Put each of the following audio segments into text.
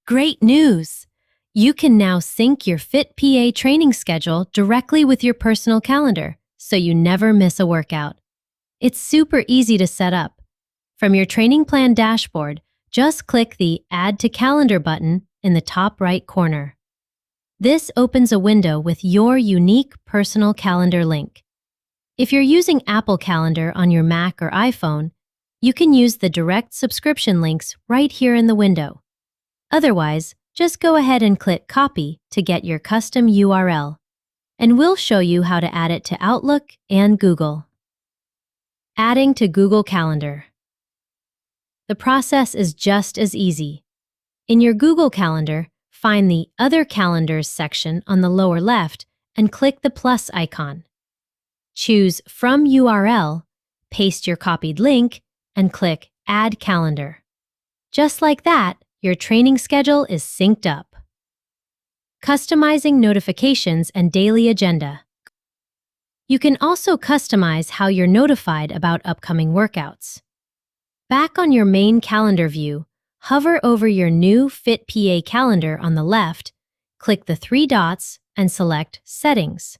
Great news! You can now sync your Fit PA training schedule directly with your personal calendar, so you never miss a workout. It's super easy to set up. From your training plan dashboard, just click the Add to Calendar button in the top right corner. This opens a window with your unique personal calendar link. If you're using Apple Calendar on your Mac or iPhone, you can use the direct subscription links right here in the window. Otherwise, just go ahead and click Copy to get your custom URL, and we'll show you how to add it to Outlook and Google. Adding to Google Calendar. The process is just as easy. In your Google Calendar, find the Other Calendars section on the lower left and click the plus icon. Choose From URL, paste your copied link, and click Add Calendar. Just like that, your training schedule is synced up. Customizing notifications and daily agenda. You can also customize how you're notified about upcoming workouts. Back on your main calendar view, hover over your new Fit PA calendar on the left, click the three dots, and select Settings.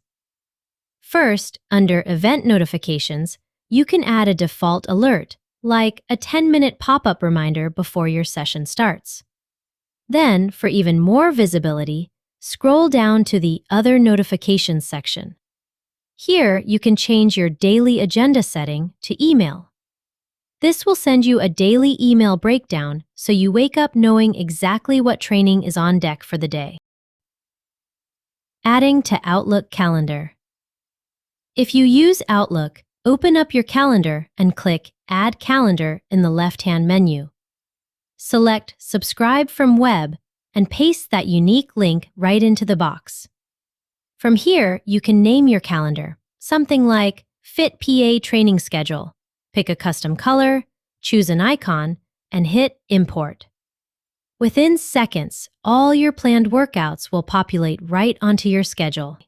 First, under Event Notifications, you can add a default alert, like a 10-minute pop-up reminder before your session starts. Then, for even more visibility, scroll down to the Other Notifications section. Here, you can change your daily agenda setting to email. This will send you a daily email breakdown so you wake up knowing exactly what training is on deck for the day. Adding to Outlook Calendar. If you use Outlook, open up your calendar and click Add Calendar in the left-hand menu. Select Subscribe from Web and paste that unique link right into the box. From here, you can name your calendar, something like Fit PA Training Schedule. Pick a custom color, choose an icon, and hit Import. Within seconds, all your planned workouts will populate right onto your schedule.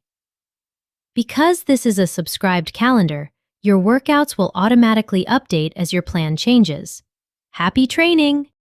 Because this is a subscribed calendar, your workouts will automatically update as your plan changes. Happy training!